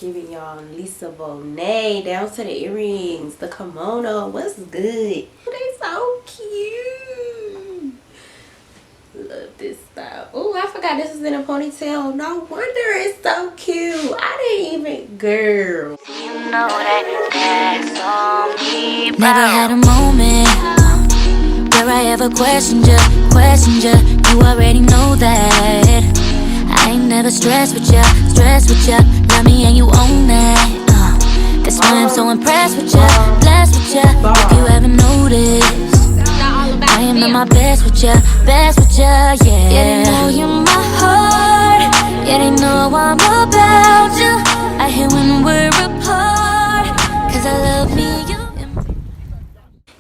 Giving y'all Lisa Bonet down to the earrings, the kimono. What's good? They so cute. Love this style. Oh, I forgot this is in a ponytail. No wonder it's so cute. I didn't even, girl. You know that's on me. Never had a moment where I ever questioned you. You already know that. I ain't never stressed with ya. Love me and you own that. That's why I'm so impressed with ya, blessed with ya. If you haven't noticed, I am at my best with ya, yeah. Yeah, they know you're my heart. Yeah, they know I'm about you. I hear when we're apart, 'cause I love me, you.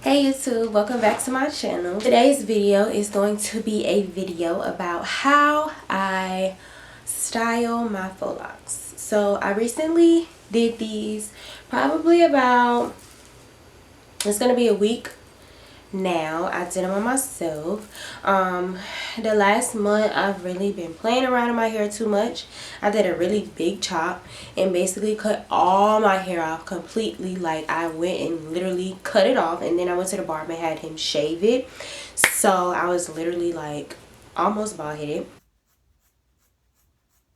Hey YouTube, welcome back to my channel. Today's video is going to be a video about how I style my faux locks. So I recently did these probably about, it's gonna be a week now. I did them on myself. The last month I've really been playing around in my hair too much. I did a really big chop and basically cut all my hair off completely. Like I went and literally cut it off, and then I went to the barber and had him shave it. So I was literally like almost bald headed.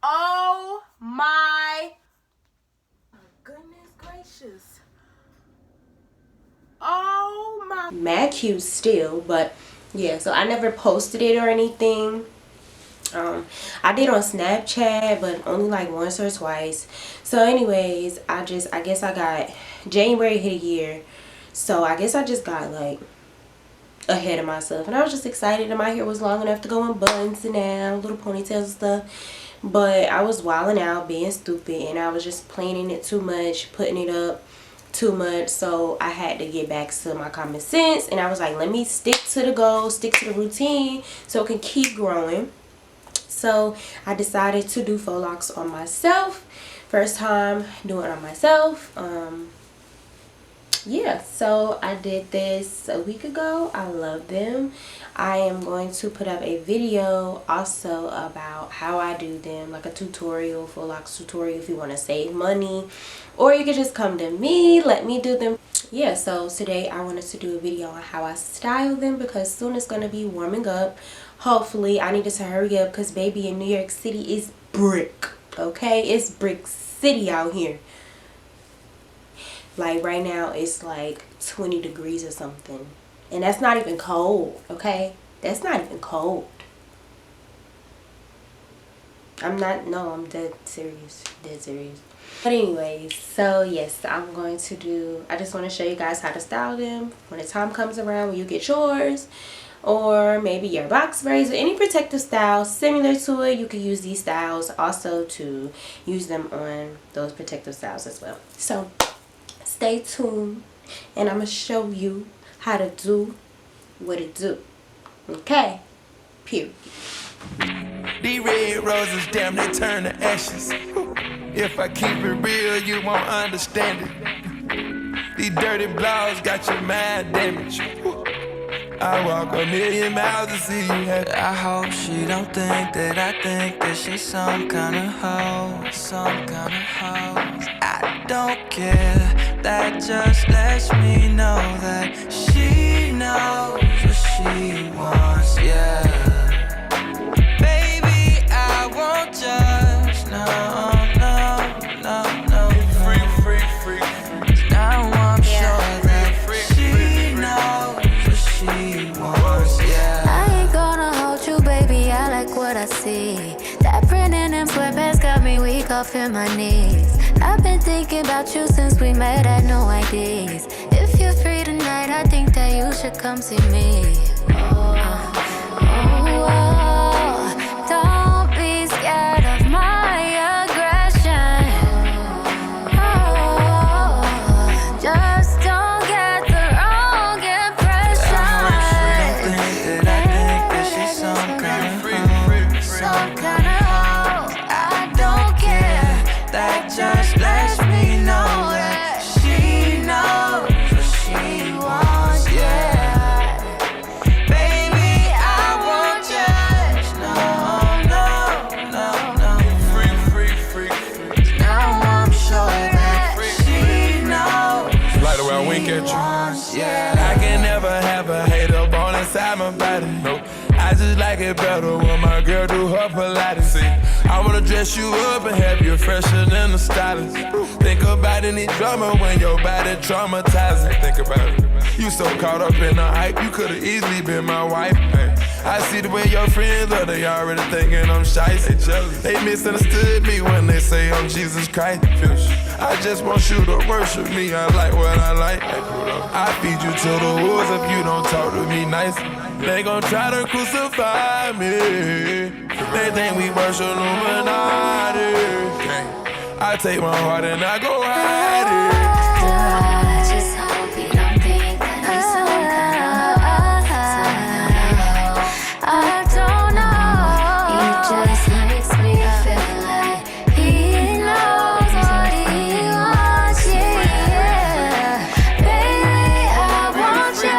Oh my goodness gracious. Oh my, mad cute still. But yeah, so I never posted it or anything. I did on Snapchat, but only like once or twice. So anyways, I guess I got, January hit a year, so I guess I just got like ahead of myself, and I was just excited that my hair was long enough to go in buns and now little ponytails and stuff. But I was wilding out, being stupid, and I was just planning it too much, putting it up too much. So I had to get back to my common sense, and I was like, let me stick to the goal, stick to the routine so it can keep growing. So I decided to do faux locks on myself. First time doing it on myself. Yeah, so I did this a week ago. I love them. I am going to put up a video also about how I do them, like a tutorial, faux locks tutorial, if you want to save money, or you can just come to me, let me do them. Yeah, so today I wanted to do a video on how I style them, because soon it's going to be warming up. Hopefully, I needed to hurry up because baby, in New York City is brick, okay? It's brick city out here. Like right now it's like 20 degrees or something, and that's not even cold, okay? That's not even cold. I'm dead serious, but anyways, so yes, I'm going to do, I just want to show you guys how to style them when the time comes around when you get yours, or maybe your box braids, or any protective style similar to it. You can use these styles also to use them on those protective styles as well. So stay tuned, and I'm gonna show you how to do what it do. Okay, period. These red roses, damn, they turn to ashes. If I keep it real, you won't understand it. These dirty blows got your mind damaged. I walk a million miles to see you happy. I hope she don't think that I think that she's some kind of hoe, I don't care, that just lets me know that she knows what she wants, yeah. Baby, I won't judge, no. Free. Now I'm sure that she knows what she wants, yeah. I ain't gonna hold you, baby, I like what I see. That printing and sweatpants got me weak off in my knees. I've been thinking about you since we met, had no ideas. If you're free tonight, I think that you should come see me. Don't be scared of my aggression. Just don't get the wrong impression. I think that she's some kind of hoe. I don't care, that just lets me know that she knows what she wants, yeah. wink at you. Yeah, I can never have a hater born inside my body. Nope. I just like it better when my girl do her Pilates. See, I wanna dress you up and have you fresher than the stylist. Think about any drama when your body traumatizing. Think about it. You so caught up in the hype, you could've easily been my wife. Hey, I see the way your friends are, they already thinking I'm shiesty. They misunderstood me when they say I'm Jesus Christ. I just want you to worship me, I like what I like. I feed you to the wolves if you don't talk to me nice. They gon' try to crucify me. They think we worship Illuminati. I take my heart and I go hide it. I just hope you don't think that I'm some kind of I don't know. He just makes me feel like he knows what he wants, yeah. Baby, I want you,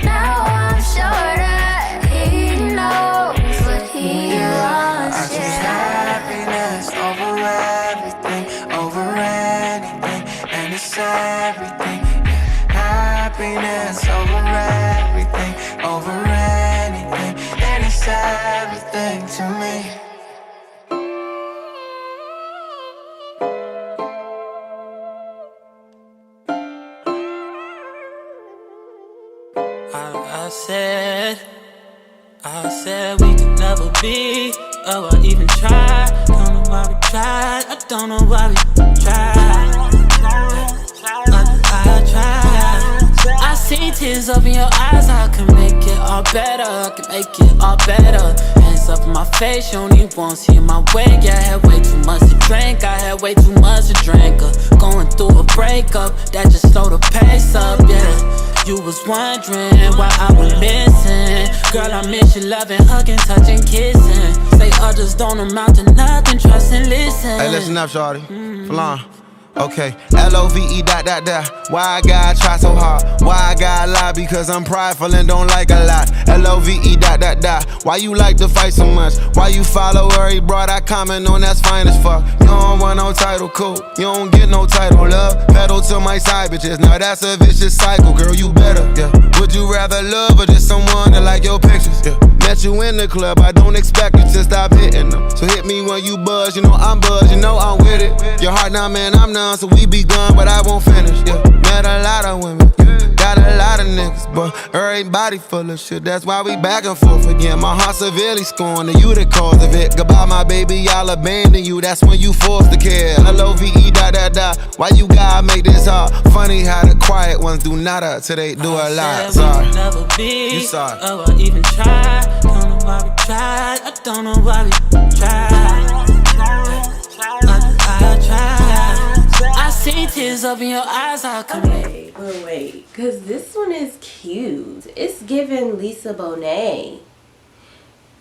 now I'm sure that he knows what he wants, I choose happiness over everything, over anything, and it's everything. Happiness over everything, over anything, and it's everything to me. I said we could never be. Oh, I even tried. Don't know why we tried. I don't know why we tried. I tried. I see tears up in your eyes. I can make it all better. I can make it all better. Hands up in my face. You only won't see my way. Yeah, I had way too much to drink. I had way too much to drink. Going through a breakup that just slowed the pace up. Yeah. You was wondering why I was missing. Girl, I miss you loving, hugging, touching, kissing. Say others don't amount to nothing, trust and listen. Hey, listen up, shawty. Flan. Okay, LOVE ... Why I gotta try so hard? Why I gotta lie? Because I'm prideful and don't like a lot. LOVE ... Why you like to fight so much? Why you follow every broad I comment on? That's fine as fuck. You don't want no title, cool. You don't get no title, love. Pedal to my side bitches. Now that's a vicious cycle, girl. You better, yeah. Would you rather love or just someone that like your pictures? Yeah. Met you in the club, I don't expect you to stop hitting them. So hit me when you buzz, you know I'm buzzed, you know I'm with it. Your heart now, man, I'm numb, so we begun, but I won't finish. Yeah. Met a lot of women, got a lot of niggas, but everybody full of shit. That's why we back and forth again. My heart severely scorned, and you the cause of it. Goodbye, my baby, I'll abandon you. That's when you forced to care. LOVE ... Why you gotta make this hard? Funny how the quiet ones do nada till they do a lot. Sorry, we could never be. You sorry. Oh, I even tried. Don't know why we tried. I don't know why we tried. I tried. I see tears up in your eyes. I come. Okay, but wait, cause this one is cute. It's giving Lisa Bonet.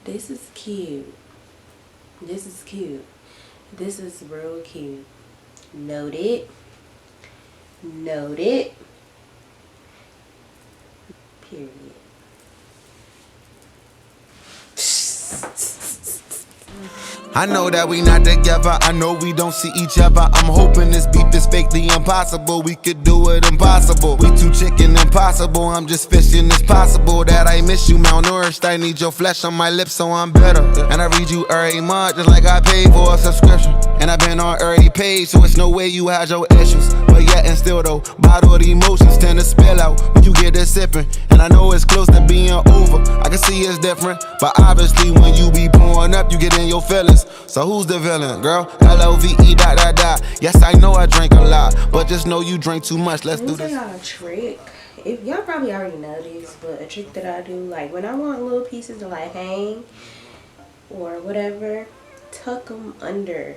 This is cute. This is cute. This is real cute. Noted. Noted. Period. I know that we not together, I know we don't see each other. I'm hoping this beef is fake, the impossible. We could do it impossible. We too chicken impossible. I'm just fishing, it's possible that I miss you malnourished. I need your flesh on my lips so I'm better. And I read you every month just like I paid for a subscription. And I've been on every page, so it's no way you had your issues. But yet and still though, bottled emotions tend to spill out when you get this sipping. And I know it's close to being over, I can see it's different. But obviously when you be pouring up, you get in your feelings. So who's the villain, girl? LOVE ... Yes, I know I drink a lot, but just know you drink too much. Let's do this. Let me tell y'all a trick. If y'all probably already know this, but a trick that I do, like when I want little pieces to like hang or whatever, tuck them under.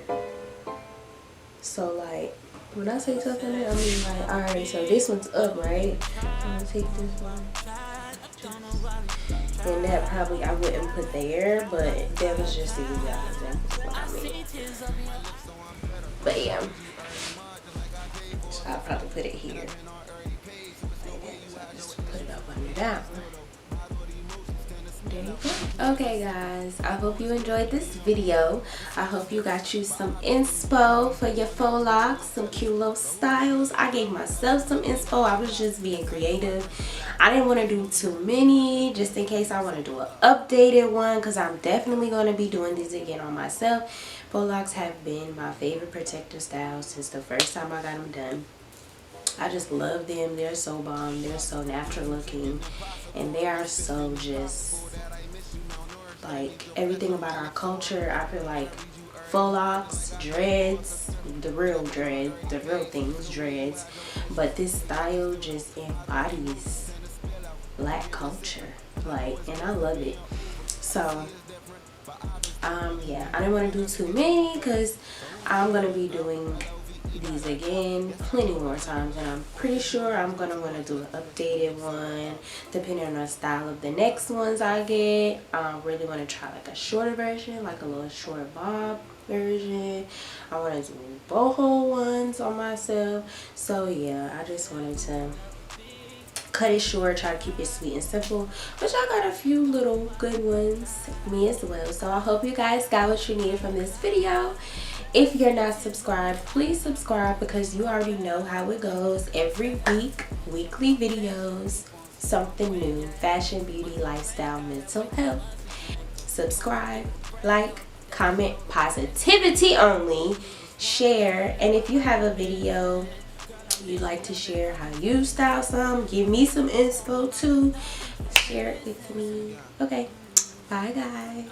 So like when I say tuck under, I mean like, alright, so this one's up, right? I'm gonna take this one. And that probably I wouldn't put there, but that was just to give y'all an example of what I mean. But yeah, so I'll probably put it here. Like that. So I just put it up under that one. There you go. Okay guys, I hope you enjoyed this video. I hope you got you some inspo for your faux locks, some cute little styles. I gave myself some inspo. I was just being creative. I didn't want to do too many, just in case I want to do an updated one, because I'm definitely going to be doing these again on myself. Faux locks have been my favorite protective style since the first time I got them done. I just love them. They're so bomb. They're so natural looking, and they are so just like everything about our culture. I feel like faux locks, dreads, the real things, dreads, but this style just embodies black culture, like, and I love it. So yeah, I didn't want to do too many because I'm gonna be doing these again plenty more times, and I'm pretty sure I'm gonna want to do an updated one depending on the style of the next ones I get. I really want to try like a shorter version, like a little short bob version. I want to do boho ones on myself. So yeah, I just wanted to cut it short, try to keep it sweet and simple, which I got a few little good ones me as well. So I hope you guys got what you needed from this video. If you're not subscribed, please subscribe, because you already know how it goes. Every week, weekly videos, something new, fashion, beauty, lifestyle, mental health. Subscribe, like, comment, positivity only, share, and if you have a video you'd like to share how you style some, give me some inspo too, share it with me. Okay, bye guys.